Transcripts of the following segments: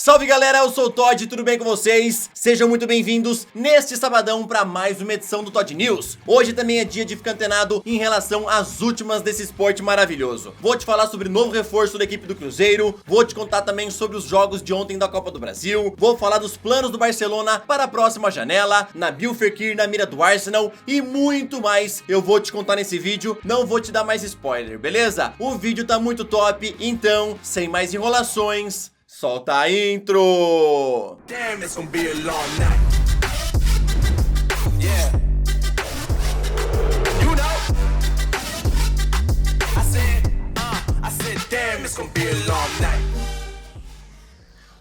Salve galera, eu sou o Todd, tudo bem com vocês? Sejam muito bem-vindos neste sabadão para mais uma edição do Todd News. Hoje também é dia de ficar antenado em relação às últimas desse esporte maravilhoso. Vou te falar sobre o novo reforço da equipe do Cruzeiro, vou te contar também sobre os jogos de ontem da Copa do Brasil, vou falar dos planos do Barcelona para a próxima janela, Nabil Fekir na mira do Arsenal e muito mais eu vou te contar nesse vídeo, não vou te dar mais spoiler, beleza? O vídeo tá muito top, então, sem mais enrolações, solta a intro! Damn, it's gonna be a long night. Yeah. You know. I said, damn, it's gonna be a long night.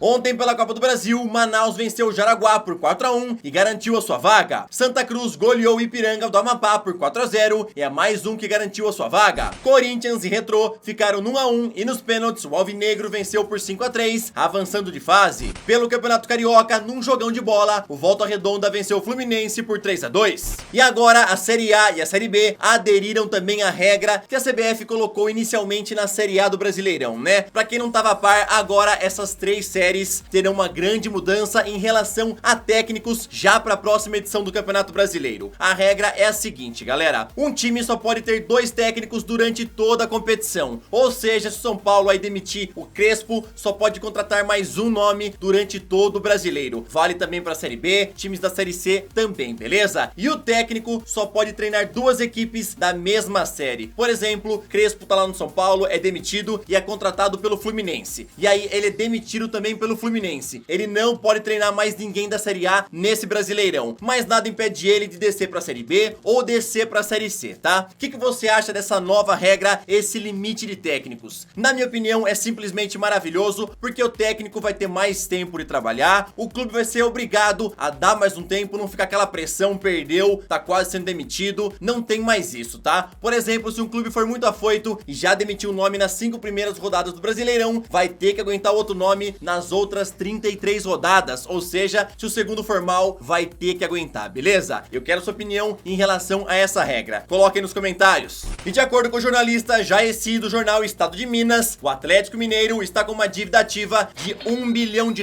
Ontem pela Copa do Brasil, Manaus venceu o Jaraguá por 4-1 e garantiu a sua vaga. Santa Cruz goleou o Ipiranga do Amapá por 4-0 e é mais um que garantiu a sua vaga. Corinthians e Retrô ficaram no 1-1 e nos pênaltis o Alvinegro venceu por 5-3, avançando de fase. Pelo Campeonato Carioca, num jogão de bola, o Volta Redonda venceu o Fluminense por 3-2. E agora a Série A e a Série B aderiram também à regra que a CBF colocou inicialmente na Série A do Brasileirão, né? Pra quem não tava a par, agora essas três séries terão uma grande mudança em relação a técnicos já para a próxima edição do Campeonato Brasileiro. A regra é a seguinte, galera: um time só pode ter 2 técnicos durante toda a competição. Ou seja, se o São Paulo aí demitir o Crespo, só pode contratar mais um nome durante todo o Brasileiro. Vale também para a Série B, times da Série C também, beleza? E o técnico só pode treinar 2 equipes da mesma série. Por exemplo, Crespo tá lá no São Paulo, é demitido e é contratado pelo Fluminense. E aí ele é demitido também pelo Fluminense. Ele não pode treinar mais ninguém da Série A nesse Brasileirão, mas nada impede ele de descer pra Série B ou descer pra Série C, tá? O que você acha dessa nova regra, esse limite de técnicos? Na minha opinião, é simplesmente maravilhoso, porque o técnico vai ter mais tempo de trabalhar, o clube vai ser obrigado a dar mais um tempo, não ficar aquela pressão, perdeu, tá quase sendo demitido, não tem mais isso, tá? Por exemplo, se um clube for muito afoito e já demitiu um nome nas 5 primeiras rodadas do Brasileirão, vai ter que aguentar outro nome nas outras 33 rodadas, ou seja, se o segundo for mal, vai ter que aguentar, beleza? Eu quero sua opinião em relação a essa regra, coloquem nos comentários. E de acordo com o jornalista Jaeci do jornal Estado de Minas, o Atlético Mineiro está com uma dívida ativa de R$1 bilhão.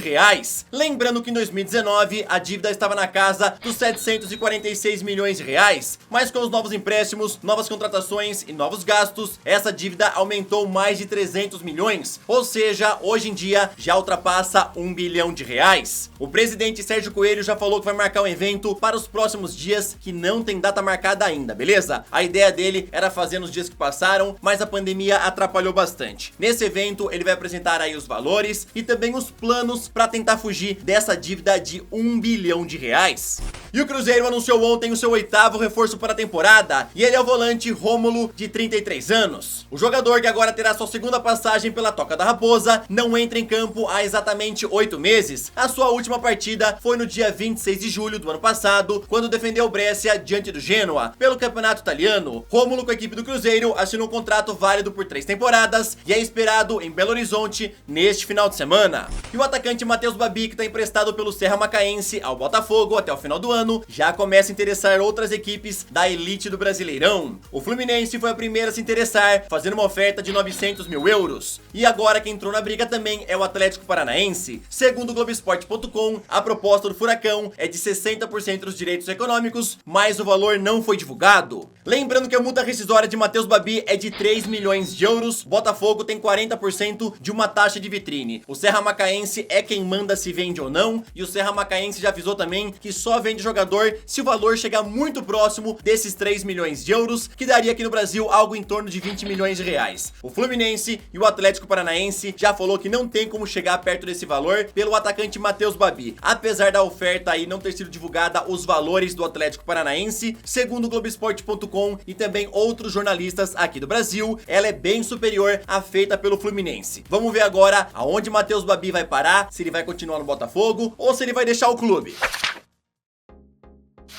Lembrando que em 2019 a dívida estava na casa dos 746 milhões de reais, mas com os novos empréstimos, novas contratações e novos gastos, essa dívida aumentou mais de 300 milhões, ou seja, hoje em dia já ultrapassa R$1 bilhão. O presidente Sérgio Coelho já falou que vai marcar um evento para os próximos dias que não tem data marcada ainda, beleza? A ideia dele era fazer nos dias que passaram, mas a pandemia atrapalhou bastante. Nesse evento ele vai apresentar aí os valores e também os planos para tentar fugir dessa dívida de R$1 bilhão. E o Cruzeiro anunciou ontem o seu 8º reforço para a temporada, e ele é o volante Rômulo, de 33 anos. O jogador, que agora terá sua segunda passagem pela Toca da Raposa, não entra em campo há exatamente 8 meses. A sua última partida foi no dia 26 de julho do ano passado, quando defendeu o Brescia diante do Genoa pelo campeonato italiano. Rômulo, com a equipe do Cruzeiro, assinou um contrato válido por 3 temporadas e é esperado em Belo Horizonte neste final de semana. E o atacante Matheus Babi, que está emprestado pelo Serra Macaense ao Botafogo até o final do ano, já começa a interessar outras equipes da elite do Brasileirão. O Fluminense foi a primeira a se interessar, fazendo uma oferta de 900 mil euros. E agora quem entrou na briga também é o Atlético Paranaense. Segundo o Globoesporte.com, a proposta do Furacão é de 60% dos direitos econômicos, mas o valor não foi divulgado. Lembrando que a multa rescisória de Matheus Babi é de 3 milhões de euros, Botafogo tem 40% de uma taxa de vitrine. O Serra Macaense é quem manda se vende ou não, e o Serra Macaense já avisou também que só vende jogador se o valor chegar muito próximo desses 3 milhões de euros, que daria aqui no Brasil algo em torno de 20 milhões de reais. O Fluminense e o Atlético Paranaense já falou que não tem como chegar perto desse valor pelo atacante Matheus Babi. Apesar da oferta aí não ter sido divulgada os valores do Atlético Paranaense, segundo o Globoesporte.com e também outros jornalistas aqui do Brasil, ela é bem superior à feita pelo Fluminense. Vamos ver agora aonde Matheus Babi vai parar, se ele vai continuar no Botafogo ou se ele vai deixar o clube.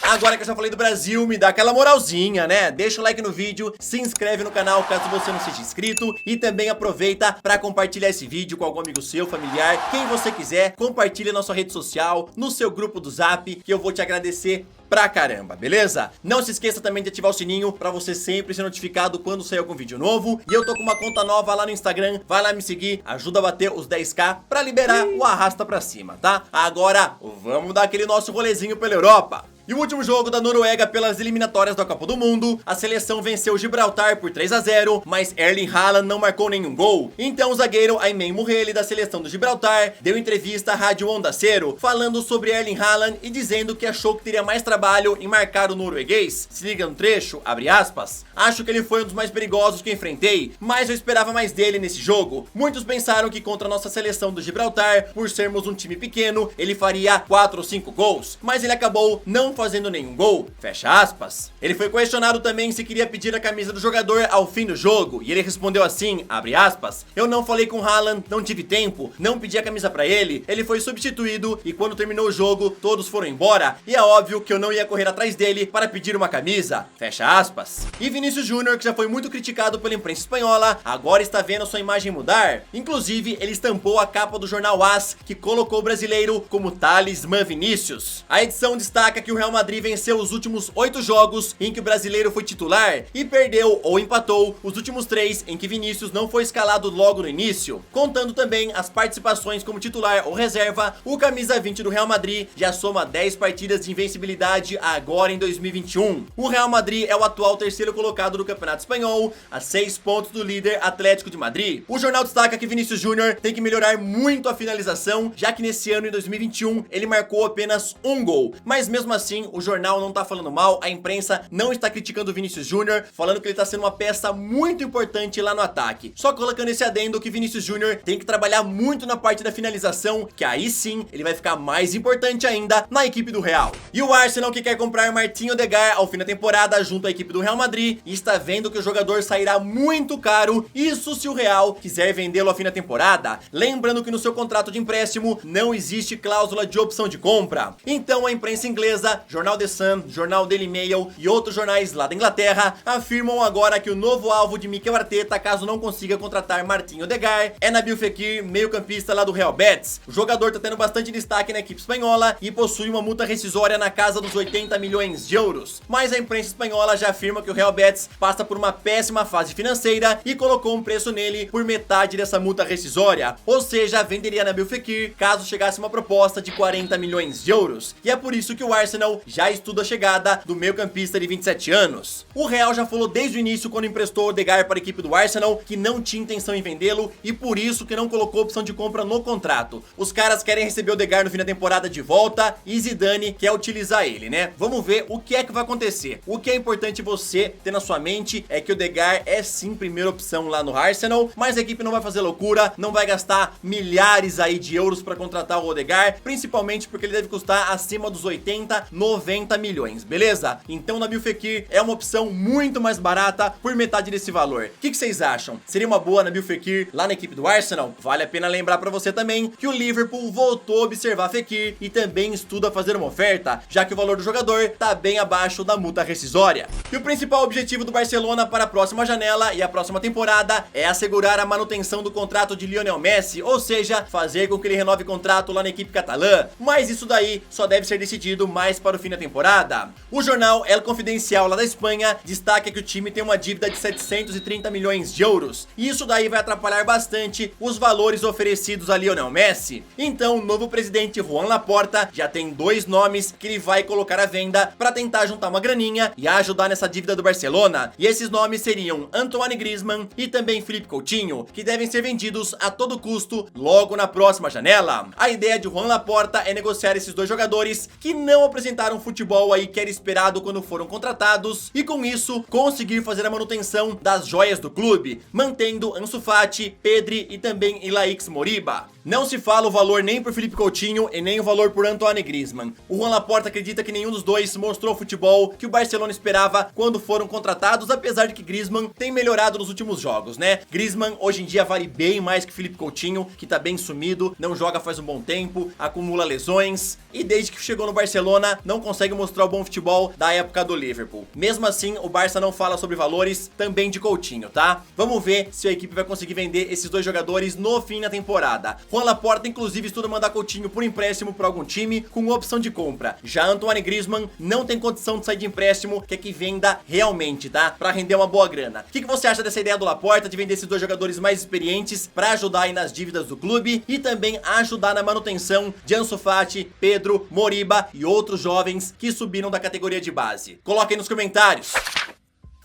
Agora que eu já falei do Brasil, me dá aquela moralzinha, né? Deixa o like no vídeo, se inscreve no canal caso você não seja inscrito e também aproveita para compartilhar esse vídeo com algum amigo seu, familiar, quem você quiser. Compartilha na sua rede social, no seu grupo do Zap, que eu vou te agradecer pra caramba, beleza? Não se esqueça também de ativar o sininho pra você sempre ser notificado quando sair algum vídeo novo. E eu tô com uma conta nova lá no Instagram, vai lá me seguir, ajuda a bater os 10k pra liberar o arrasta pra cima, tá? Agora, vamos dar aquele nosso rolezinho pela Europa. E o último jogo da Noruega pelas eliminatórias da Copa do Mundo, a seleção venceu Gibraltar por 3-0, mas Erling Haaland não marcou nenhum gol. Então o zagueiro Aymen Murrelli da seleção do Gibraltar deu entrevista à Rádio Onda Cero, falando sobre Erling Haaland e dizendo que achou que teria mais trabalho em marcar o norueguês. Se liga no trecho, abre aspas. Acho que ele foi um dos mais perigosos que enfrentei, mas eu esperava mais dele nesse jogo. Muitos pensaram que contra a nossa seleção do Gibraltar, por sermos um time pequeno, ele faria 4 ou 5 gols, mas ele acabou não fazendo nenhum gol, fecha aspas. Ele foi questionado também se queria pedir a camisa do jogador ao fim do jogo, e ele respondeu assim, abre aspas, eu não falei com Haaland, não tive tempo, não pedi a camisa pra ele foi substituído, e quando terminou o jogo, todos foram embora, e é óbvio que eu não ia correr atrás dele para pedir uma camisa, fecha aspas. E Vinícius Júnior, que já foi muito criticado pela imprensa espanhola, agora está vendo sua imagem mudar, inclusive ele estampou a capa do jornal AS, que colocou o brasileiro como Talismã Vinícius. A edição destaca que o Real Madrid venceu os últimos 8 jogos em que o brasileiro foi titular e perdeu ou empatou os últimos 3 em que Vinícius não foi escalado logo no início. Contando também as participações como titular ou reserva, o camisa 20 do Real Madrid já soma 10 partidas de invencibilidade agora em 2021. O Real Madrid é o atual terceiro colocado do Campeonato Espanhol, a 6 pontos do líder Atlético de Madrid. O jornal destaca que Vinícius Júnior tem que melhorar muito a finalização, já que nesse ano, em 2021, ele marcou apenas um gol, mas mesmo assim o jornal não tá falando mal, a imprensa não está criticando o Vinícius Júnior, falando que ele tá sendo uma peça muito importante lá no ataque. Só colocando esse adendo que Vinícius Júnior tem que trabalhar muito na parte da finalização, que aí sim ele vai ficar mais importante ainda na equipe do Real. E o Arsenal, que quer comprar Martin Odegaard ao fim da temporada junto à equipe do Real Madrid, e está vendo que o jogador sairá muito caro, isso se o Real quiser vendê-lo ao fim da temporada. Lembrando que no seu contrato de empréstimo não existe cláusula de opção de compra. Então a imprensa inglesa, Jornal The Sun, Jornal Daily Mail e outros jornais lá da Inglaterra afirmam agora que o novo alvo de Mikel Arteta, caso não consiga contratar Martin Odegaard, é Nabil Fekir, meio-campista lá do Real Betis. O jogador tá tendo bastante destaque na equipe espanhola e possui uma multa rescisória na casa dos 80 milhões de euros. Mas a imprensa espanhola já afirma que o Real Betis passa por uma péssima fase financeira e colocou um preço nele por metade dessa multa rescisória. Ou seja, venderia Nabil Fekir caso chegasse uma proposta de 40 milhões de euros. E é por isso que o Arsenal já estuda a chegada do meio-campista de 27 anos. O Real já falou desde o início, quando emprestou Odegaard para a equipe do Arsenal, que não tinha intenção em vendê-lo e por isso que não colocou opção de compra no contrato. Os caras querem receber o Odegaard no fim da temporada de volta e Zidane quer utilizar ele, né? Vamos ver o que é que vai acontecer. O que é importante você ter na sua mente é que o Odegaard é sim primeira opção lá no Arsenal, mas a equipe não vai fazer loucura, não vai gastar milhares aí de euros para contratar o Odegaard, principalmente porque ele deve custar acima dos 80, 90 milhões, beleza? Então o Nabil Fekir é uma opção muito mais barata por metade desse valor. O que vocês acham? Seria uma boa Nabil Fekir lá na equipe do Arsenal? Vale a pena lembrar pra você também que o Liverpool voltou a observar Fekir e também estuda fazer uma oferta, já que o valor do jogador tá bem abaixo da multa rescisória. E o principal objetivo do Barcelona para a próxima janela e a próxima temporada é assegurar a manutenção do contrato de Lionel Messi, ou seja, fazer com que ele renove contrato lá na equipe catalã. Mas isso daí só deve ser decidido mais para o fim da temporada. O jornal El Confidencial lá da Espanha destaca que o time tem uma dívida de 730 milhões de euros, e isso daí vai atrapalhar bastante os valores oferecidos a Lionel Messi. Então o novo presidente Joan Laporta já tem 2 nomes que ele vai colocar à venda para tentar juntar uma graninha e ajudar nessa dívida do Barcelona, e esses nomes seriam Antoine Griezmann e também Philippe Coutinho, que devem ser vendidos a todo custo logo na próxima janela. A ideia de Joan Laporta é negociar esses 2 jogadores que não apresentaram futebol aí que era esperado quando foram contratados, e com isso conseguir fazer a manutenção das joias do clube, mantendo Ansu Fati, Pedri e também Ilaix Moriba. Não se fala o valor nem por Philippe Coutinho e nem o valor por Antoine Griezmann. O Joan Laporta acredita que nenhum dos dois mostrou o futebol que o Barcelona esperava quando foram contratados, apesar de que Griezmann tem melhorado nos últimos jogos, né? Griezmann hoje em dia vale bem mais que Philippe Coutinho, que tá bem sumido, não joga faz um bom tempo, acumula lesões e desde que chegou no Barcelona não consegue mostrar o bom futebol da época do Liverpool. Mesmo assim, o Barça não fala sobre valores também de Coutinho, tá? Vamos ver se a equipe vai conseguir vender esses 2 jogadores no fim da temporada. Juan Laporta inclusive estuda mandar Coutinho por empréstimo por algum time com opção de compra. Já Antoine Griezmann não tem condição de sair de empréstimo, quer que venda realmente, tá? Pra render uma boa grana. O que você acha dessa ideia do Laporta de vender esses dois jogadores mais experientes pra ajudar aí nas dívidas do clube e também ajudar na manutenção de Ansu Fati, Pedro, Moriba e outros jovens que subiram da categoria de base? Coloca aí nos comentários.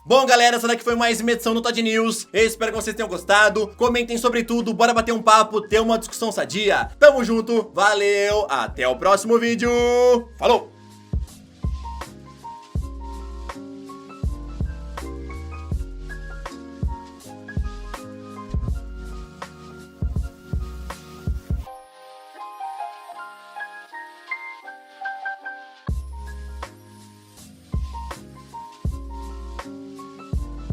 Bom, galera, essa daqui foi mais uma edição do Todd News. Eu espero que vocês tenham gostado. Comentem sobre tudo, bora bater um papo, ter uma discussão sadia. Tamo junto, valeu, até o próximo vídeo. Falou!